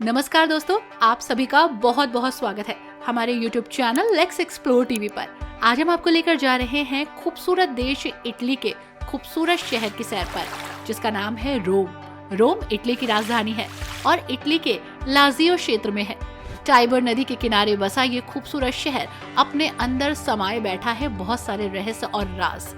नमस्कार दोस्तों, आप सभी का बहुत बहुत स्वागत है हमारे YouTube channel let's explore TV पर। आज हम आपको लेकर जा रहे हैं खूबसूरत देश इटली के खूबसूरत शहर की सैर पर, जिसका नाम है रोम। रोम इटली की राजधानी है और इटली के लाजियो क्षेत्र में है। टाइबर नदी के किनारे बसा ये खूबसूरत शहर अपने अंदर समाये बैठा है बहुत सारे रहस्य और राज।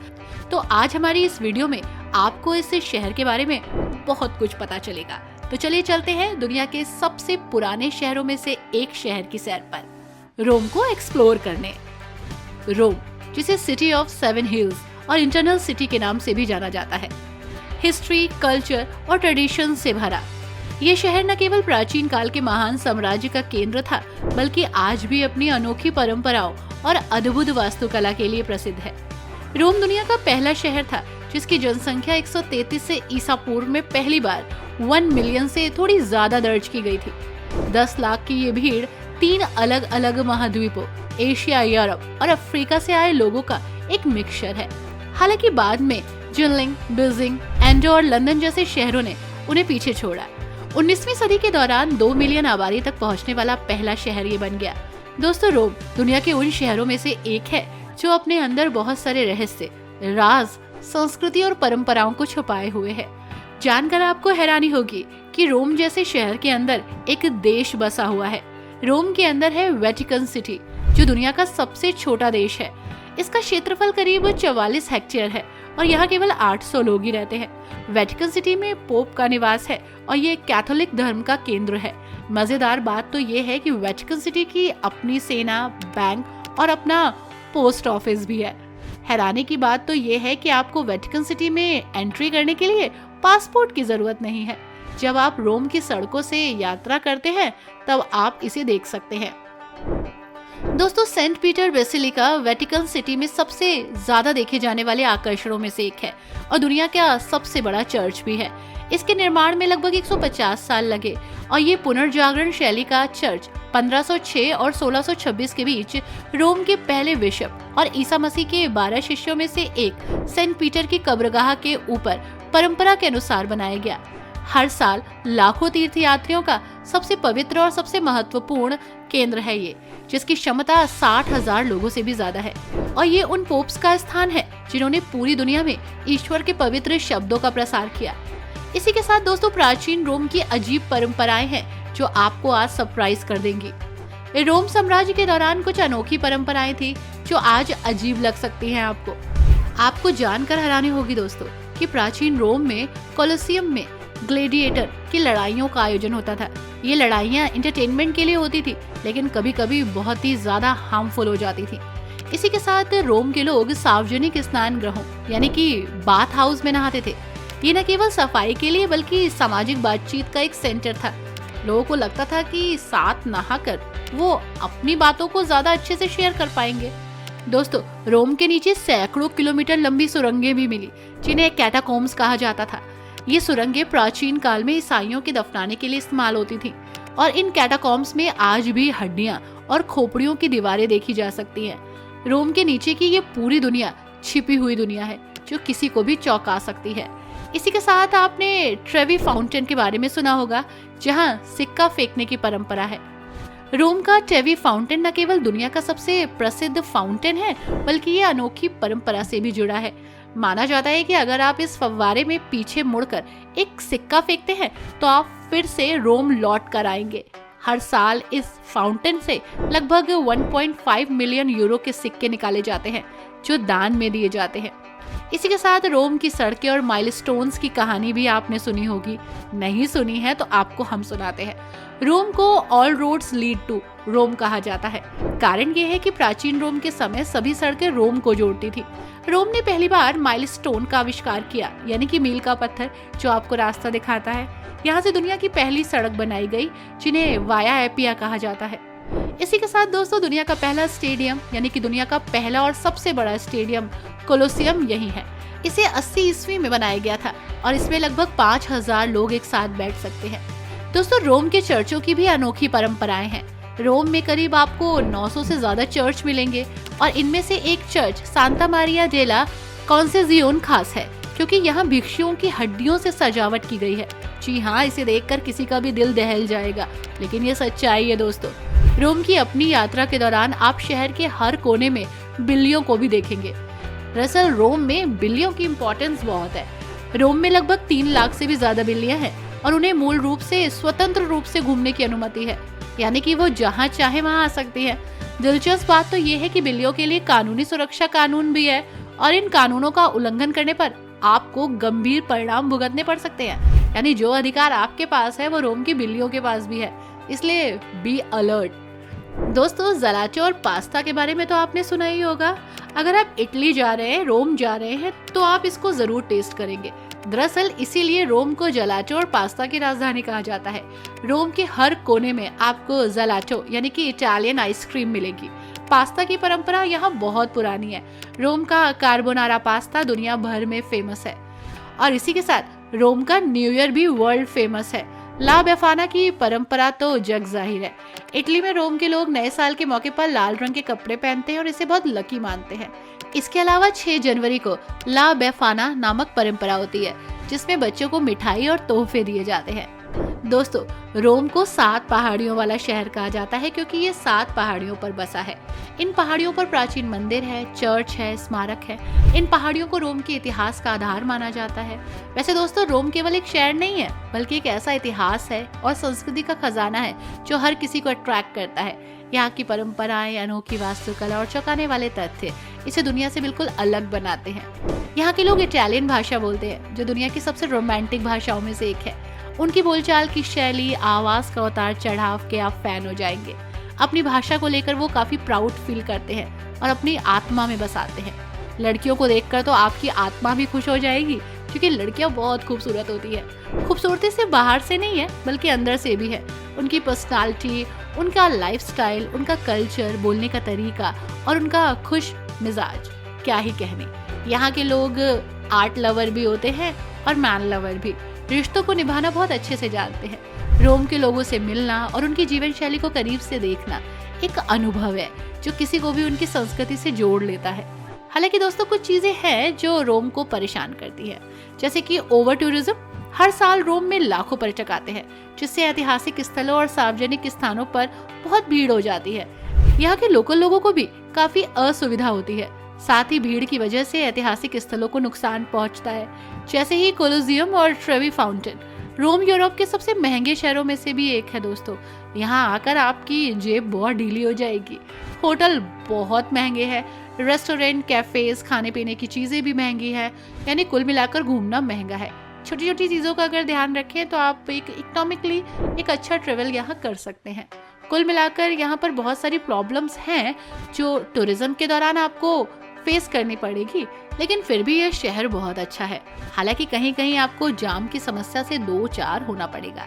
तो आज हमारी इस वीडियो में आपको इस शहर के बारे में बहुत कुछ पता चलेगा। तो चलिए चलते हैं दुनिया के सबसे पुराने शहरों में से एक शहर की सैर पर, रोम को एक्सप्लोर करने। रोम, जिसे सिटी ऑफ 7 हिल्स और इंटरनल सिटी के नाम से भी जाना जाता है, हिस्ट्री, कल्चर और ट्रेडिशन से भरा ये शहर न केवल प्राचीन काल के महान साम्राज्य का केंद्र था, बल्कि आज भी अपनी अनोखी परंपराओं और अद्भुत वास्तुकला के लिए प्रसिद्ध है। रोम दुनिया का पहला शहर था जिसकी जनसंख्या 133 से ईसा पूर्व में पहली बार 1 मिलियन से थोड़ी ज्यादा दर्ज की गई थी। 10 लाख की ये भीड़ 3 अलग अलग महाद्वीपों एशिया, यूरोप और अफ्रीका से आए लोगों का एक मिक्सचर है। हालांकि बाद में जिनलिंग, बीजिंग, एंडो और लंदन जैसे शहरों ने उन्हें पीछे छोड़ा। 19वीं सदी के दौरान 2 मिलियन आबादी तक पहुंचने वाला पहला शहर ये बन गया। दोस्तों, रोम दुनिया के उन शहरों में से एक है जो अपने अंदर बहुत सारे रहस्य, राज, संस्कृति और परंपराओं को छुपाए हुए है। जानकर आपको हैरानी होगी कि रोम जैसे शहर के अंदर एक देश बसा हुआ है। रोम के अंदर है वेटिकन सिटी, जो दुनिया का सबसे छोटा देश है। इसका क्षेत्रफल करीब 44 हेक्टेयर है और यहाँ केवल 800 लोग ही रहते हैं। वेटिकन सिटी में पोप का निवास है और ये कैथोलिक धर्म का केंद्र है। मजेदार बात तो ये है कि वेटिकन सिटी की अपनी सेना, बैंक और अपना पोस्ट ऑफिस भी है। हैरानी की बात तो ये है कि आपको वेटिकन सिटी में एंट्री करने के लिए पासपोर्ट की जरूरत नहीं है। जब आप रोम की सड़कों से यात्रा करते हैं तब आप इसे देख सकते हैं। दोस्तों, Saint Peter Basilica Vatican City में सबसे ज्यादा देखे जाने वाले आकर्षणों में से एक है और दुनिया का सबसे बड़ा चर्च भी है। इसके निर्माण में लगभग 150 साल लगे और ये पुनर्जागरण शैली का चर्च 1506 और 1626 के बीच रोम के पहले बिशप और ईसा मसीह के 12 शिष्यों में से एक सेंट पीटर की कब्रगाह के ऊपर परंपरा के अनुसार बनाया गया। हर साल लाखों तीर्थयात्रियों का सबसे पवित्र और सबसे महत्वपूर्ण केंद्र है ये, जिसकी क्षमता 60,000 लोगों से भी ज्यादा है। और ये उन पोप्स का स्थान है जिन्होंने पूरी दुनिया में ईश्वर के पवित्र शब्दों का प्रसार किया। इसी के साथ दोस्तों, प्राचीन रोम की अजीब परंपराएं हैं जो आपको आज सरप्राइज कर देंगी। रोम साम्राज्य के दौरान कुछ अनोखी परंपराएं थी जो आज अजीब लग सकती हैं आपको जानकर हैरानी होगी दोस्तों कि प्राचीन रोम में कोलोसियम में ग्लैडिएटर की लड़ाइयों का आयोजन होता था। ये लड़ाइयाँ एंटरटेनमेंट के लिए होती थी, लेकिन कभी कभी बहुत ही ज्यादा हार्मफुल हो जाती थी। इसी के साथ रोम के लोग सार्वजनिक स्नान गृहों यानी कि बाथ हाउस में नहाते थे। ये न केवल सफाई के लिए बल्कि सामाजिक बातचीत का एक सेंटर था। लोगों को लगता था कि साथ नहाकर वो अपनी बातों को ज्यादा अच्छे से शेयर कर पाएंगे। दोस्तों, रोम के नीचे सैकड़ों किलोमीटर लंबी सुरंगें भी मिली, जिन्हें कैटाकोम्स कहा जाता था। ये सुरंगें प्राचीन काल में ईसाइयों के दफनाने के लिए इस्तेमाल होती थीं और इन कैटाकोम्स में आज भी हड्डियां और खोपड़ियों की दीवारें देखी जा सकती हैं। रोम के नीचे की ये पूरी दुनिया छिपी हुई दुनिया है जो किसी को भी चौंका सकती है। इसी के साथ आपने ट्रेवी फाउंटेन के बारे में सुना होगा, जहां सिक्का फेंकने की परंपरा है। रोम का ट्रेवी फाउंटेन न केवल दुनिया का सबसे प्रसिद्ध फाउंटेन है, बल्कि ये अनोखी परंपरा से भी जुड़ा है। माना जाता है कि अगर आप इस फव्वारे में पीछे मुड़कर एक सिक्का फेंकते हैं तो आप फिर से रोम लौट कर आएंगे। हर साल इस फाउंटेन से लगभग 1.5 मिलियन यूरो के सिक्के निकाले जाते हैं जो दान में दिए जाते हैं। इसी के साथ रोम की सड़कें और माइलस्टोन्स की कहानी भी आपने सुनी होगी। नहीं सुनी है तो आपको हम सुनाते हैं। रोम को ऑल रोड्स लीड टू रोम कहा जाता है। कारण ये है कि प्राचीन रोम के समय सभी सड़कें रोम को जोड़ती थी। रोम ने पहली बार माइलस्टोन का आविष्कार किया, यानी कि मील का पत्थर जो आपको रास्ता दिखाता है। यहाँ से दुनिया की पहली सड़क बनाई गई, जिन्हें वाया एपिया कहा जाता है। इसी के साथ दोस्तों, दुनिया का पहला स्टेडियम यानी कि दुनिया का पहला और सबसे बड़ा स्टेडियम कोलोसियम यही है। इसे 80 ईस्वी में बनाया गया था और इसमें लगभग 5000 लोग एक साथ बैठ सकते हैं। दोस्तों, रोम के चर्चों की भी अनोखी परंपराएं हैं। रोम में करीब आपको 900 से ज्यादा चर्च मिलेंगे और इनमें से एक चर्च सांता मारिया डेला कॉन्सेजियोन खास है, क्योंकि यहाँ भिक्षुओं की हड्डियों से सजावट की गई है। जी हाँ, इसे देखकर किसी का भी दिल दहल जाएगा, लेकिन ये सच्चाई है दोस्तों। रोम की अपनी यात्रा के दौरान आप शहर के हर कोने में बिल्लियों को भी देखेंगे। दरअसल रोम में बिल्लियों की इम्पोर्टेंस बहुत है। रोम में लगभग 3 लाख से भी ज्यादा बिल्लियां हैं और उन्हें मूल रूप से स्वतंत्र रूप से घूमने की अनुमति है, यानी कि वो जहाँ चाहे वहाँ आ सकती है। दिलचस्प बात तो ये है कि बिल्लियों के लिए कानूनी सुरक्षा कानून भी है और इन कानूनों का उल्लंघन करने पर आपको गंभीर परिणाम भुगतने पड़ सकते हैं। यानी जो अधिकार आपके पास है वो रोम की बिल्लियों के पास भी है, इसलिए बी अलर्ट। दोस्तों, जलाचो और पास्ता के बारे में तो आपने सुना ही होगा। अगर आप इटली जा रहे हैं, रोम जा रहे हैं, तो आप इसको जरूर टेस्ट करेंगे। दरअसल इसीलिए रोम को जलाचो और पास्ता की राजधानी कहा जाता है। रोम के हर कोने में आपको जलाचो यानी कि इटालियन आइसक्रीम मिलेगी। पास्ता की परंपरा यहाँ बहुत पुरानी है। रोम का कार्बोनारा पास्ता दुनिया भर में फेमस है और इसी के साथ रोम का न्यू ईयर भी वर्ल्ड फेमस है। ला बेफाना की परंपरा तो जग जाहिर है। इटली में रोम के लोग नए साल के मौके पर लाल रंग के कपड़े पहनते हैं और इसे बहुत लकी मानते हैं। इसके अलावा 6 जनवरी को ला बेफाना नामक परंपरा होती है, जिसमें बच्चों को मिठाई और तोहफे दिए जाते हैं। दोस्तों, रोम को 7 पहाड़ियों वाला शहर कहा जाता है क्योंकि ये 7 पहाड़ियों पर बसा है। इन पहाड़ियों पर प्राचीन मंदिर है, चर्च है, स्मारक है। इन पहाड़ियों को रोम के इतिहास का आधार माना जाता है। वैसे दोस्तों, रोम केवल एक शहर नहीं है, बल्कि एक ऐसा इतिहास है और संस्कृति का खजाना है जो हर किसी को अट्रैक्ट करता है। यहाँ की परंपराएं, अनोखी वास्तुकला और चौंकाने वाले तथ्य इसे दुनिया से बिल्कुल अलग बनाते हैं। यहाँ के लोग इटालियन भाषा बोलते हैं, जो दुनिया की सबसे रोमांटिक भाषाओं में से एक है। उनकी बोलचाल की शैली, आवाज का उतार चढ़ाव के आप फैन हो जाएंगे। अपनी भाषा को लेकर वो काफी प्राउड फील करते हैं और अपनी आत्मा में बसाते हैं। लड़कियों को देखकर तो आपकी आत्मा भी खुश हो जाएगी, क्योंकि लड़कियां बहुत खूबसूरत होती है। खूबसूरती से बाहर से नहीं है, बल्कि अंदर से भी है। उनकी पर्सनालिटी, उनका लाइफस्टाइल, उनका कल्चर, बोलने का तरीका और उनका खुश मिजाज, क्या ही कहने। यहाँ के लोग आर्ट लवर भी होते हैं और मैन लवर भी। रिश्तों को निभाना बहुत अच्छे से जानते हैं। रोम के लोगों से मिलना और उनकी जीवन शैली को करीब से देखना एक अनुभव है जो किसी को भी उनकी संस्कृति से जोड़ लेता है। हालांकि दोस्तों, कुछ चीजें हैं जो रोम को परेशान करती है, जैसे कि ओवर टूरिज्म। हर साल रोम में लाखों पर्यटक आते हैं, जिससे ऐतिहासिक स्थलों और सार्वजनिक स्थानों पर बहुत भीड़ हो जाती है। यहाँ के लोकल लोगों को भी काफी असुविधा होती है। साथ ही भीड़ की वजह से ऐतिहासिक स्थलों को नुकसान पहुंचता है, जैसे ही कोलोसियम और ट्रेवी फाउंटेन। रोम यूरोप के सबसे महंगे शहरों में से भी एक है दोस्तों। यहाँ आकर आपकी जेब बहुत ढीली हो जाएगी। होटल बहुत महंगे हैं, रेस्टोरेंट, कैफेज, खाने पीने की चीजें भी महंगी है। यानी कुल मिलाकर घूमना महंगा है। छोटी छोटी चीजों का अगर ध्यान रखें तो आप एक इकोनॉमिकली एक अच्छा ट्रेवल यहाँ कर सकते हैं। कुल मिलाकर यहाँ पर बहुत सारी प्रॉब्लम्स हैं जो टूरिज्म के दौरान आपको फेस करनी पड़ेगी, लेकिन फिर भी यह शहर बहुत अच्छा है। हालांकि कहीं कहीं आपको जाम की समस्या से 2-4 होना पड़ेगा।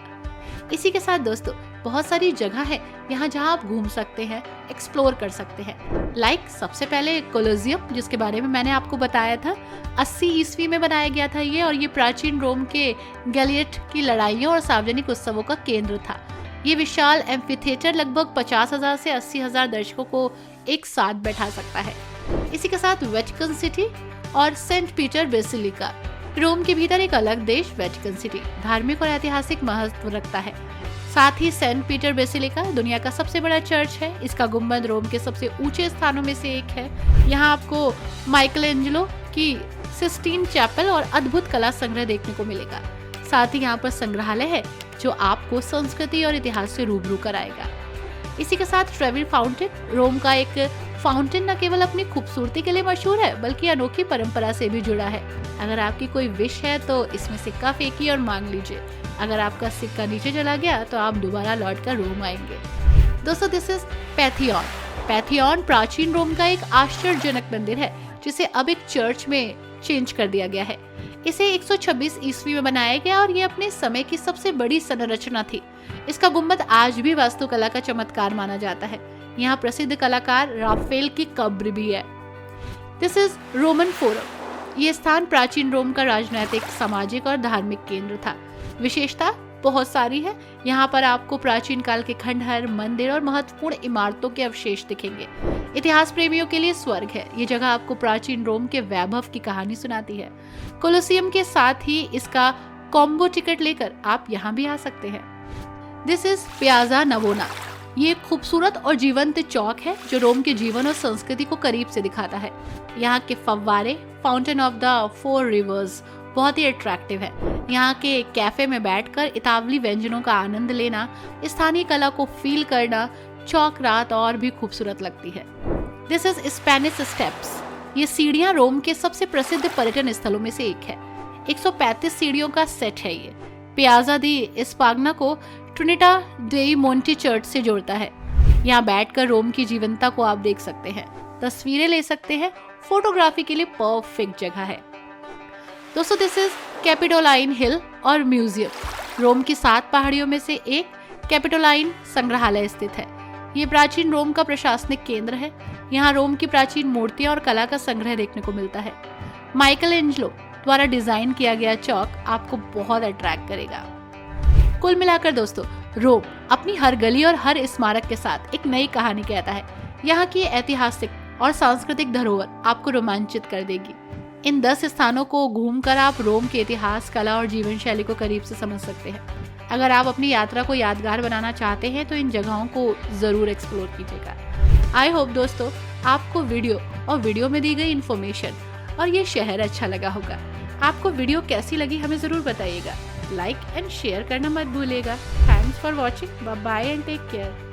इसी के साथ दोस्तों, बहुत सारी जगह है यहाँ जहाँ आप घूम सकते हैं, एक्सप्लोर कर सकते हैं। सबसे पहले कोलोसियम, जिसके बारे में मैंने आपको बताया था। 80 ईस्वी में बनाया गया था ये, और ये प्राचीन रोम के गैलियट की लड़ाइयों और सार्वजनिक उत्सवों का केंद्र था। ये विशाल एम्फीथिएटर लगभग 50,000 से 80,000 दर्शकों को एक साथ बैठा सकता है। इसी के साथ वेटिकन सिटी और सेंट पीटर बेसिलिका। रोम के भीतर एक अलग देश वेटिकन सिटी धार्मिक और ऐतिहासिक महत्व रखता है। साथ ही सेंट पीटर बेसिलिका दुनिया का सबसे बड़ा चर्च है। इसका गुंबद रोम के सबसे ऊंचे स्थानों में से एक है। यहाँ आपको माइकलएंजेलो की सिस्टीन चैपल और अद्भुत कला संग्रह देखने को मिलेगा। साथ ही यहाँ पर संग्रहालय है जो आपको संस्कृति और इतिहास से रूबरू कराएगा। इसी के साथ ट्रेवी फाउंटेन। रोम का एक फाउंटेन न केवल अपनी खूबसूरती के लिए मशहूर है, बल्कि अनोखी परंपरा से भी जुड़ा है। अगर आपकी कोई विश है तो इसमें सिक्का फेंकिए और मांग लीजिए। अगर आपका सिक्का नीचे चला गया तो आप दोबारा लौट कर रोम आएंगे। दोस्तों, दिस इज पैथियन। पैथियन प्राचीन रोम का एक आश्चर्यजनक मंदिर है, जिसे अब एक चर्च में चेंज कर दिया गया है। इसे 126 ईस्वी में बनाया गया और ये अपने समय की सबसे बड़ी संरचना थी। इसका गुंबद आज भी वास्तुकला का चमत्कार माना जाता है। यहाँ प्रसिद्ध कलाकार राफेल की कब्र भी है। This is Roman forum. ये स्थान प्राचीन रोम का राजनीतिक, सामाजिक और धार्मिक केंद्र था। विशेषता बहुत सारी है। यहाँ पर आपको प्राचीन काल के खंडहर, मंदिर और महत्वपूर्ण इमारतों के अवशेष दिखेंगे। इतिहास प्रेमियों के लिए स्वर्ग है। ये जगह आपको प्राचीन रोम के वैभव की कहानी सुनाती है। कोलोसियम के साथ ही इसका कॉम्बो टिकट लेकर आप यहाँ भी आ सकते हैं। This is piazza नवोना। ये एक खूबसूरत और जीवंत चौक है जो रोम के जीवन और संस्कृति को करीब से दिखाता है। यहाँ के फव्वारे, फाउंटेन ऑफ द 4 रिवर्स, बहुत ही अट्रैक्टिव है। यहाँ के कैफे में बैठकर इतावली व्यंजनों का आनंद लेना, स्थानीय कला को फील करना चौक रात और भी खूबसूरत लगती है। This is Spanish steps. ये सीढ़ियाँ रोम के सबसे प्रसिद्ध पर्यटन स्थलों में से एक है। 135 सीढ़ियों का सेट है ये। पियाजा दी स्पाग्ना को ट्रिनिटा डेई मोंटी चर्च से जोड़ता है। यहाँ बैठकर रोम की जीवंतता को आप देख सकते हैं, तस्वीरें ले सकते हैं। फोटोग्राफी के लिए परफेक्ट जगह है। दोस्तों, दिस इज कैपिटोलाइन हिल और म्यूजियम। रोम की 7 पहाड़ियों में से एक कैपिटोलाइन संग्रहालय स्थित है। ये प्राचीन रोम का प्रशासनिक केंद्र है। यहाँ रोम की प्राचीन मूर्तियां और कला का संग्रह देखने को मिलता है। माइकल एंजेलो द्वारा डिजाइन किया गया चौक आपको बहुत अट्रैक्ट करेगा। कुल मिलाकर दोस्तों, रोम अपनी हर गली और हर स्मारक के साथ एक नई कहानी कहता है। यहाँ की ऐतिहासिक और सांस्कृतिक धरोहर आपको रोमांचित कर देगी। इन 10 स्थानों को घूमकर आप रोम के इतिहास, कला और जीवन शैली को करीब से समझ सकते हैं। अगर आप अपनी यात्रा को यादगार बनाना चाहते हैं तो इन जगहों को जरूर एक्सप्लोर कीजिएगा। आई होप दोस्तों आपको वीडियो में दी गई इन्फॉर्मेशन और ये शहर अच्छा लगा होगा। आपको वीडियो कैसी लगी हमें जरूर बताइएगा। लाइक एंड शेयर करना मत भूलिएगा। Thanks for watching. Bye bye and take care.